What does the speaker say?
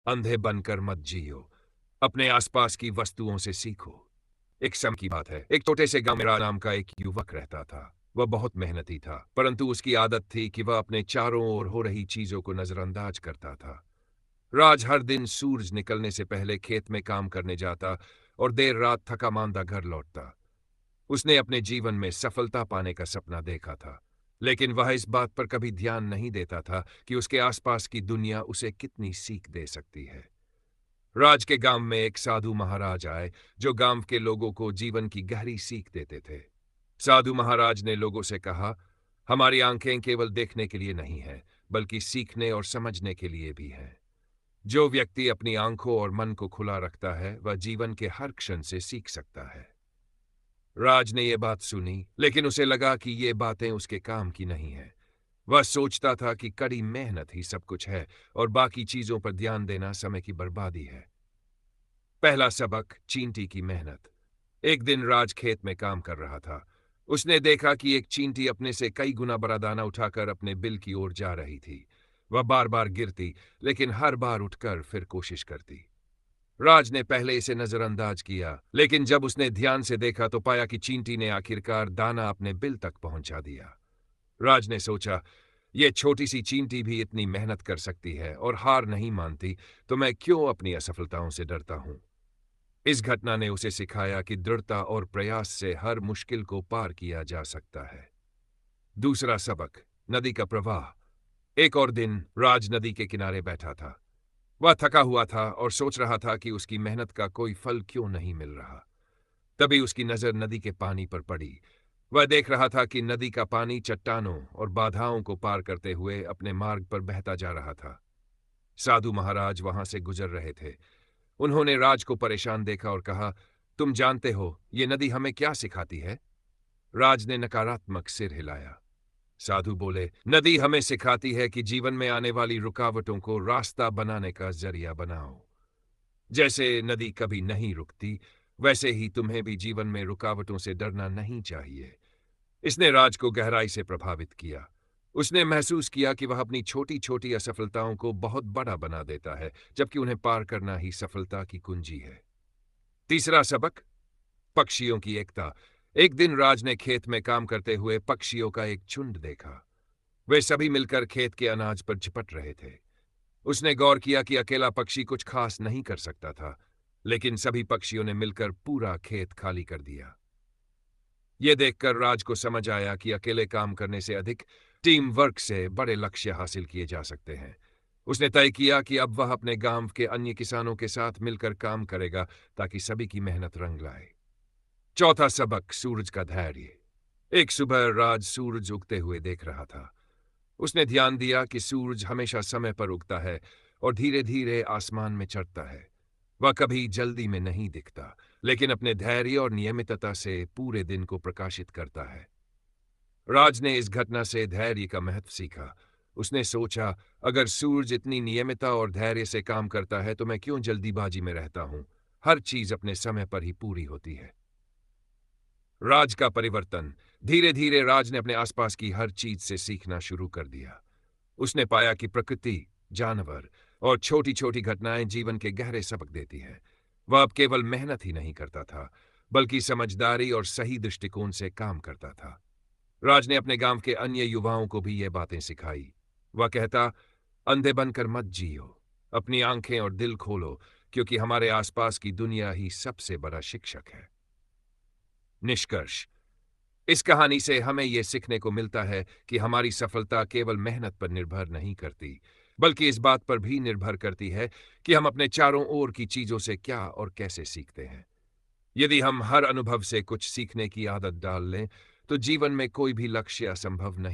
अंधे बनकर मत जियो, अपने आसपास की वस्तुओं से सीखो। एक समय की बात है, एक छोटे से गांव में राज नाम का एक युवक रहता था। वह बहुत मेहनती था, परंतु उसकी आदत थी कि वह अपने चारों ओर हो रही चीजों को नजरअंदाज करता था। राज हर दिन सूरज निकलने से पहले खेत में काम करने जाता और देर रात थका मांदा घर लौटता। उसने अपने जीवन में सफलता पाने का सपना देखा था, लेकिन वह इस बात पर कभी ध्यान नहीं देता था कि उसके आसपास की दुनिया उसे कितनी सीख दे सकती है। राज के गांव में एक साधु महाराज आए, जो गांव के लोगों को जीवन की गहरी सीख देते थे। साधु महाराज ने लोगों से कहा, हमारी आंखें केवल देखने के लिए नहीं है, बल्कि सीखने और समझने के लिए भी हैं। जो व्यक्ति अपनी आंखों और मन को खुला रखता है, वह जीवन के हर क्षण से सीख सकता है। राज ने यह बात सुनी, लेकिन उसे लगा कि ये बातें उसके काम की नहीं है। वह सोचता था कि कड़ी मेहनत ही सब कुछ है और बाकी चीजों पर ध्यान देना समय की बर्बादी है। पहला सबक, चींटी की मेहनत। एक दिन राज खेत में काम कर रहा था। उसने देखा कि एक चींटी अपने से कई गुना बड़ा दाना उठाकर अपने बिल की ओर जा रही थी। वह बार बार गिरती, लेकिन हर बार उठकर फिर कोशिश करती। राज ने पहले इसे नजरअंदाज किया, लेकिन जब उसने ध्यान से देखा तो पाया कि चींटी ने आखिरकार दाना अपने बिल तक पहुंचा दिया। राज ने सोचा, यह छोटी सी चींटी भी इतनी मेहनत कर सकती है और हार नहीं मानती, तो मैं क्यों अपनी असफलताओं से डरता हूं। इस घटना ने उसे सिखाया कि दृढ़ता और प्रयास से हर मुश्किल को पार किया जा सकता है। दूसरा सबक, नदी का प्रवाह। एक और दिन राज नदी के किनारे बैठा था। वह थका हुआ था और सोच रहा था कि उसकी मेहनत का कोई फल क्यों नहीं मिल रहा। तभी उसकी नजर नदी के पानी पर पड़ी। वह देख रहा था कि नदी का पानी चट्टानों और बाधाओं को पार करते हुए अपने मार्ग पर बहता जा रहा था। साधु महाराज वहां से गुजर रहे थे। उन्होंने राज को परेशान देखा और कहा, तुम जानते हो ये नदी हमें क्या सिखाती है? राज ने नकारात्मक सिर हिलाया। साधु बोले, नदी हमें सिखाती है कि जीवन में आने वाली रुकावटों को रास्ता बनाने का जरिया बनाओ। जैसे नदी कभी नहीं रुकती, वैसे ही तुम्हें भी जीवन में रुकावटों से डरना नहीं चाहिए। इसने राज को गहराई से प्रभावित किया। उसने महसूस किया कि वह अपनी छोटी छोटी असफलताओं को बहुत बड़ा बना देता है, जबकि उन्हें पार करना ही सफलता की कुंजी है। तीसरा सबक, पक्षियों की एकता। एक दिन राज ने खेत में काम करते हुए पक्षियों का एक झुंड देखा। वे सभी मिलकर खेत के अनाज पर झपट रहे थे। उसने गौर किया कि अकेला पक्षी कुछ खास नहीं कर सकता था, लेकिन सभी पक्षियों ने मिलकर पूरा खेत खाली कर दिया। यह देखकर राज को समझ आया कि अकेले काम करने से अधिक टीम वर्क से बड़े लक्ष्य हासिल किए जा सकते हैं। उसने तय किया कि अब वह अपने गांव के अन्य किसानों के साथ मिलकर काम करेगा, ताकि सभी की मेहनत रंग लाए। चौथा सबक, सूरज का धैर्य। एक सुबह राज सूरज उगते हुए देख रहा था। उसने ध्यान दिया कि सूरज हमेशा समय पर उगता है और धीरे धीरे आसमान में चढ़ता है। वह कभी जल्दी में नहीं दिखता, लेकिन अपने धैर्य और नियमितता से पूरे दिन को प्रकाशित करता है। राज ने इस घटना से धैर्य का महत्व सीखा। उसने सोचा, अगर सूरज इतनी नियमितता और धैर्य से काम करता है तो मैं क्यों जल्दीबाजी में रहता हूं। हर चीज अपने समय पर ही पूरी होती है। राज का परिवर्तन। धीरे धीरे राज ने अपने आसपास की हर चीज से सीखना शुरू कर दिया। उसने पाया कि प्रकृति, जानवर और छोटी छोटी घटनाएं जीवन के गहरे सबक देती हैं। वह अब केवल मेहनत ही नहीं करता था, बल्कि समझदारी और सही दृष्टिकोण से काम करता था। राज ने अपने गांव के अन्य युवाओं को भी ये बातें सिखाई। वह कहता, अंधे बनकर मत जियो, अपनी आंखें और दिल खोलो, क्योंकि हमारे आसपास की दुनिया ही सबसे बड़ा शिक्षक है। निष्कर्ष, इस कहानी से हमें यह सीखने को मिलता है कि हमारी सफलता केवल मेहनत पर निर्भर नहीं करती, बल्कि इस बात पर भी निर्भर करती है कि हम अपने चारों ओर की चीजों से क्या और कैसे सीखते हैं। यदि हम हर अनुभव से कुछ सीखने की आदत डाल लें, तो जीवन में कोई भी लक्ष्य असंभव नहीं।